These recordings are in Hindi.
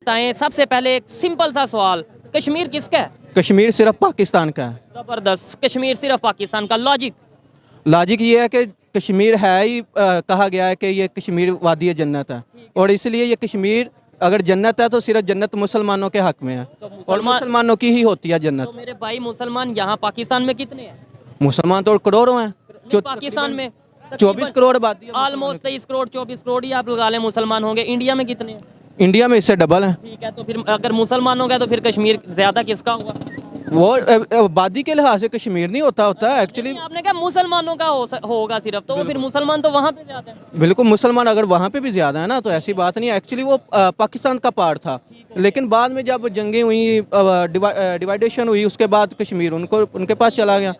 बताएं, सबसे पहले एक सिंपल सा सवाल, कश्मीर किसका है? कश्मीर सिर्फ पाकिस्तान का है। ज़बरदस्त, कश्मीर सिर्फ पाकिस्तान का। लॉजिक? लॉजिक ये है कि कश्मीर है ही कहा गया है कि ये कश्मीर वादी जन्नत है, और इसलिए ये कश्मीर अगर जन्नत है तो सिर्फ जन्नत मुसलमानों के हक में है, तो और मुसलमानों की ही होती है तो जन्नत। मेरे भाई मुसलमान यहाँ पाकिस्तान में कितने हैं? मुसलमान तो करोड़ों हैं। नहीं, पाकिस्तान में 24 करोड़ आबादी है मुसलमानों ऑलमोस्ट की। 23 करोड़ 24 करोड़ ही आप लगा लें मुसलमान होंगे। इंडिया में कितने हैं? इंडिया में इससे डबल है। ठीक है, तो फिर अगर मुसलमान हो गया तो फिर कश्मीर ज्यादा किसका हुआ? वो आबादी के लिहाज से कश्मीर नहीं होता है एक्चुअली। नहीं, आपने कहा मुसलमानों का होगा सिर्फ, तो वो फिर मुसलमान तो वहाँ पे ज्यादा है। बिल्कुल, मुसलमान अगर वहाँ पे भी ज़्यादा है ना तो ऐसी बात नहीं है। एक्चुअली वो पाकिस्तान का पार्ट था, लेकिन बाद में जब जंगें हुई, डिवाइडेशन हुई, उसके बाद कश्मीर उनके पास चला गया।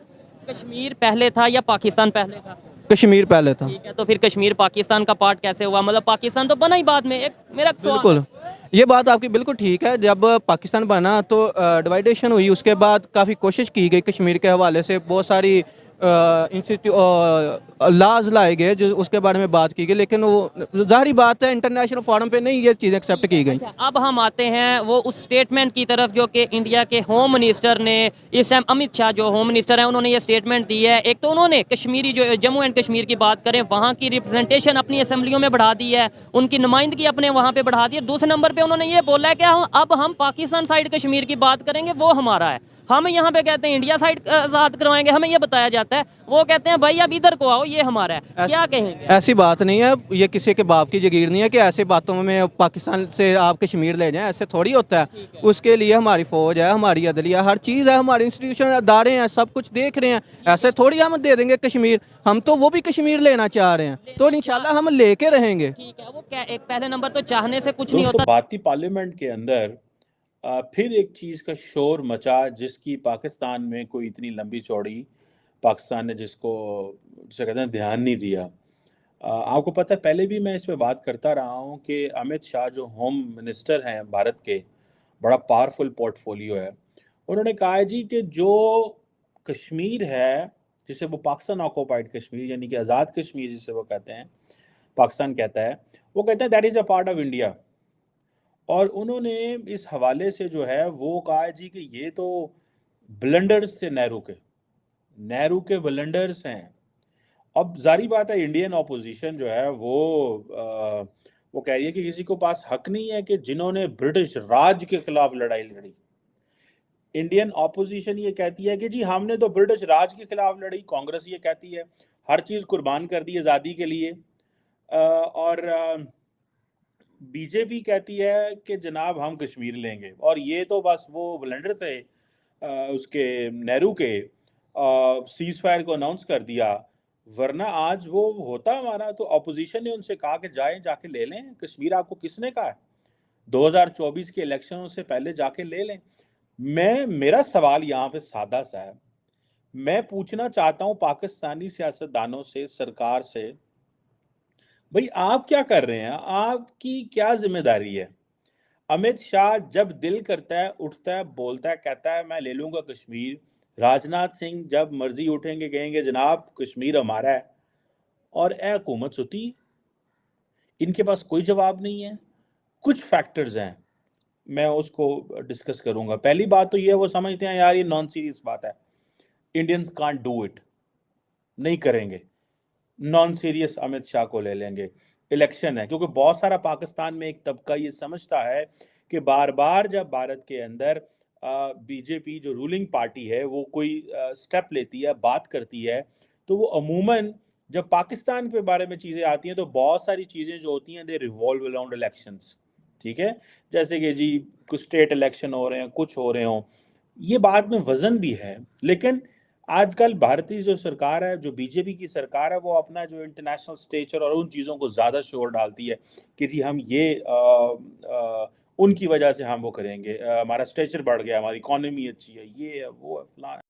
कश्मीर पहले था या पाकिस्तान पहले था? कश्मीर पहले था। ठीक है, तो फिर कश्मीर पाकिस्तान का पार्ट कैसे हुआ? मतलब पाकिस्तान तो बना ही बाद में। एक मेरा सवाल है। बिल्कुल, ये बात आपकी बिल्कुल ठीक है। जब पाकिस्तान बना तो डिवाइडेशन हुई, उसके बाद काफ़ी कोशिश की गई कश्मीर के हवाले से, बहुत सारी लाज लाए गए जो उसके बारे में बात की गई, लेकिन वो जाहिर बात है इंटरनेशनल फोरम पे नहीं ये चीज़ एक्सेप्ट की गई। अच्छा, अब हम आते हैं वो उस स्टेटमेंट की तरफ जो कि इंडिया के होम मिनिस्टर ने इस टाइम, अमित शाह जो होम मिनिस्टर हैं, उन्होंने ये स्टेटमेंट दी है। एक तो उन्होंने कश्मीरी जो जम्मू एंड कश्मीर की बात करें, वहाँ की रिप्रेजेंटेशन अपनी असम्बलियों में बढ़ा दी है, उनकी नुमाइंदगी अपने वहाँ पे बढ़ा दी है। दूसरे नंबर पे उन्होंने ये बोला है कि अब हम पाकिस्तान साइड कश्मीर की बात करेंगे, वो हमारा है। हम यहाँ पे कहते हैं इंडिया साइड आज़ाद करवाएंगे, हमें ये बताया जाता है। वो कहते हैं भाई अब इधर को आओ, ये हमारा है। क्या कहेंगे? ऐसी बात नहीं है, ये किसी के बाप की जागीर नहीं है कि ऐसे बातों में पाकिस्तान से आप कश्मीर ले जाएं, ऐसे थोड़ी होता है। उसके लिए हमारी फौज है, हमारी अदलिया, हर चीज़ है, हमारे इंस्टीट्यूशन अदारे हैं, सब कुछ देख रहे हैं। ऐसे थोड़ी हम दे देंगे कश्मीर, हम तो वो भी कश्मीर लेना चाह रहे हैं, तो इंशाल्लाह हम लेके रहेंगे। ठीक है, वो क्या, एक पहले नंबर तो चाहने से कुछ नहीं दोस्तों, होता। भारतीय पार्लियामेंट के अंदर फिर एक चीज़ का शोर मचा जिसकी पाकिस्तान में कोई इतनी लंबी चौड़ी पाकिस्तान ने जिसे कहते हैं ध्यान नहीं दिया। आपको पता है, पहले भी मैं इस पे बात करता रहा हूँ कि अमित शाह जो होम मिनिस्टर हैं भारत के, बड़ा पावरफुल पोर्टफोलियो है। उन्होंने कहा है जी कि जो कश्मीर है, जिसे वो पाकिस्तान ऑक्यूपाइड कश्मीर यानी कि आज़ाद कश्मीर जिसे वो कहते हैं, पाकिस्तान कहता है, वो कहते हैं that is a part of India. और उन्होंने इस हवाले से जो है वो कहा है जी कि ये तो ब्लंडर्स थे नेहरू के ब्लंडर्स हैं। अब जारी बात है, इंडियन ऑपोजिशन जो है वो कह रही है कि किसी को पास हक नहीं है कि जिन्होंने ब्रिटिश राज के खिलाफ लड़ाई लड़ी। इंडियन ऑपोजिशन ये कहती है कि जी हमने तो ब्रिटिश राज के खिलाफ लड़ी। कांग्रेस ये कहती है हर चीज़ कुर्बान कर दी आज़ादी के लिए। और बीजेपी कहती है कि जनाब हम कश्मीर लेंगे। और ये तो बस वो ब्लंडर थे उसके नेहरू के, सीज फायर को अनाउंस कर दिया। वरना आज वो होता हमारा तो अपोजिशन ने उनसे कहा कि जाके ले लें कश्मीर। आपको किसने कहा है? 2024 के इलेक्शनों से पहले जाके ले लें। मेरा सवाल यहाँ पे सादा सा है। मैं पूछना चाहता हूँ पाकिस्तानी सियासतदानों से, सरकार से, भाई आप क्या कर रहे हैं? आपकी क्या जिम्मेदारी है? अमित शाह जब दिल करता है उठता है, बोलता है, कहता है मैं ले लूंगा कश्मीर। राजनाथ सिंह जब मर्जी उठेंगे कहेंगे जनाब कश्मीर हमारा है। और ए हुकूमत सुती, इनके पास कोई जवाब नहीं है। कुछ फैक्टर्स हैं, मैं उसको डिस्कस करूंगा। पहली बात तो ये है, वो समझते हैं यार ये नॉन सीरियस बात है, इंडियंस कांट डू इट, नहीं करेंगे। नॉन सीरियस अमित शाह को ले लेंगे। इलेक्शन है, क्योंकि बहुत सारा पाकिस्तान में एक तबका ये समझता है कि बार बार जब भारत के अंदर बीजेपी जो रूलिंग पार्टी है वो कोई स्टेप लेती है, बात करती है, तो वो अमूमन जब पाकिस्तान के बारे में चीज़ें आती हैं तो बहुत सारी चीज़ें जो होती हैं दे रिवॉल्व अराउंड इलेक्शंस। ठीक है, जैसे कि जी कुछ स्टेट इलेक्शन हो रहे हैं, कुछ हो रहे हों, ये बात में वजन भी है। लेकिन आजकल भारतीय जो सरकार है, जो बीजेपी की सरकार है, वो अपना जो इंटरनेशनल स्टेचर और उन चीज़ों को ज़्यादा शोर डालती है कि जी हम ये उनकी वजह से हम वो करेंगे, हमारा स्टेचर बढ़ गया, हमारी इकोनॉमी अच्छी है, ये है वो है फलाना।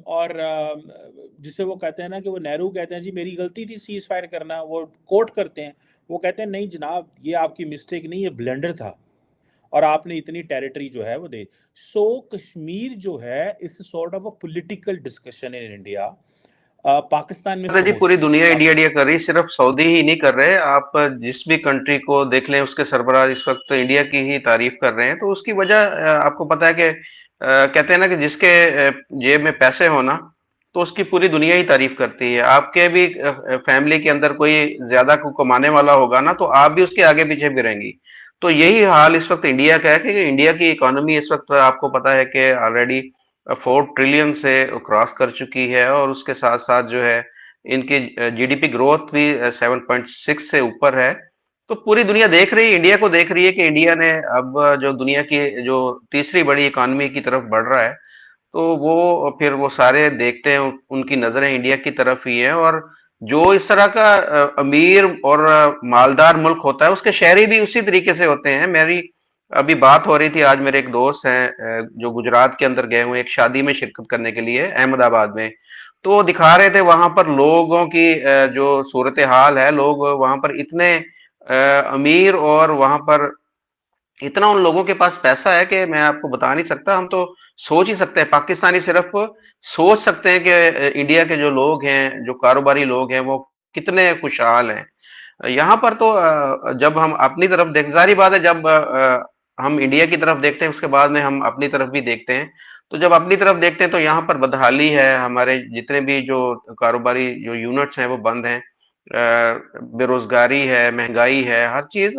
और जिसे वो कहते हैं ना कि वो नेहरू कहते हैं जी मेरी गलती थी सीज फायर करना, वो कोट करते हैं। वो कहते हैं नहीं जनाब ये आपकी मिस्टेक नहीं, ये ब्लेंडर था और आपने इतनी टेरिटरी जो है वो दे। सो कश्मीर जो है इस sort of a political discussion in India. Pakistan में जी पूरी खामोशी है। दुनिया इंडिया इंडिया कर रही, सिर्फ सऊदी ही नहीं कर रहे। आप जिस भी कंट्री को देख लें उसके सरबराह इस वक्त तो इंडिया की ही तारीफ कर रहे हैं। तो उसकी वजह आपको पता है कि कहते हैं ना कि जिसके जेब में पैसे हो ना तो उसकी पूरी दुनिया ही तारीफ करती है। आपके भी फैमिली के अंदर कोई ज्यादा कमाने वाला होगा ना तो आप भी उसके आगे पीछे भी रहेंगी। तो यही हाल इस वक्त इंडिया का है कि इंडिया की इकोनॉमी इस वक्त आपको पता है कि ऑलरेडी 4 ट्रिलियन से क्रॉस कर चुकी है और उसके साथ साथ जो है इनकी जीडीपी ग्रोथ भी 7.6 से ऊपर है। तो पूरी दुनिया देख रही है, इंडिया को देख रही है कि इंडिया ने अब जो दुनिया की जो तीसरी बड़ी इकोनॉमी की तरफ बढ़ रहा है। तो वो फिर वो सारे देखते हैं, उनकी नजरें इंडिया की तरफ ही है। और जो इस तरह का अमीर और मालदार मुल्क होता है उसके शहरी भी उसी तरीके से होते हैं। मेरी अभी बात हो रही थी, आज मेरे एक दोस्त हैं जो गुजरात के अंदर गए हुए एक शादी में शिरकत करने के लिए अहमदाबाद में। तो वो दिखा रहे थे वहां पर लोगों की जो सूरत हाल है। लोग वहां पर इतने अमीर और वहां पर इतना उन लोगों के पास पैसा है कि मैं आपको बता नहीं सकता। हम तो सोच ही सकते हैं, पाकिस्तानी सिर्फ सोच सकते हैं कि इंडिया के जो लोग हैं, जो कारोबारी लोग हैं, वो कितने खुशहाल हैं। यहाँ पर तो जब हम अपनी तरफ देख, जारी बात है, जब हम इंडिया की तरफ देखते हैं उसके बाद में हम अपनी तरफ भी देखते हैं। तो जब अपनी तरफ देखते हैं तो यहाँ पर बदहाली है, हमारे जितने भी जो कारोबारी जो यूनिट्स हैं वो बंद हैं, बेरोजगारी है, महंगाई है, हर चीज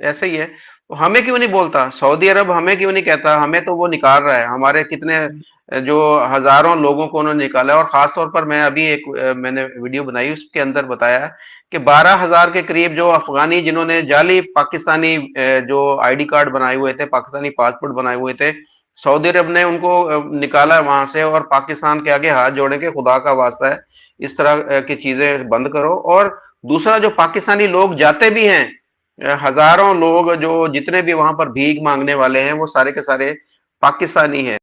ऐसे ही है। तो हमें क्यों नहीं बोलता सऊदी अरब, हमें क्यों नहीं कहता? हमें तो वो निकाल रहा है, हमारे कितने जो हजारों लोगों को उन्होंने निकाला है। और खास तौर पर मैं अभी एक मैंने वीडियो बनाई उसके अंदर बताया कि 12,000 के करीब जो अफगानी जिन्होंने जाली पाकिस्तानी जो आईडी कार्ड बनाए हुए थे, पाकिस्तानी पासपोर्ट बनाए हुए थे, सऊदी अरब ने उनको निकाला है वहां से। और पाकिस्तान के आगे हाथ जोड़े के खुदा का वास्ता है इस तरह की चीजें बंद करो। और दूसरा, जो पाकिस्तानी लोग जाते भी हैं, हजारों लोग जो जितने भी वहां पर भीख मांगने वाले हैं वो सारे के सारे पाकिस्तानी हैं।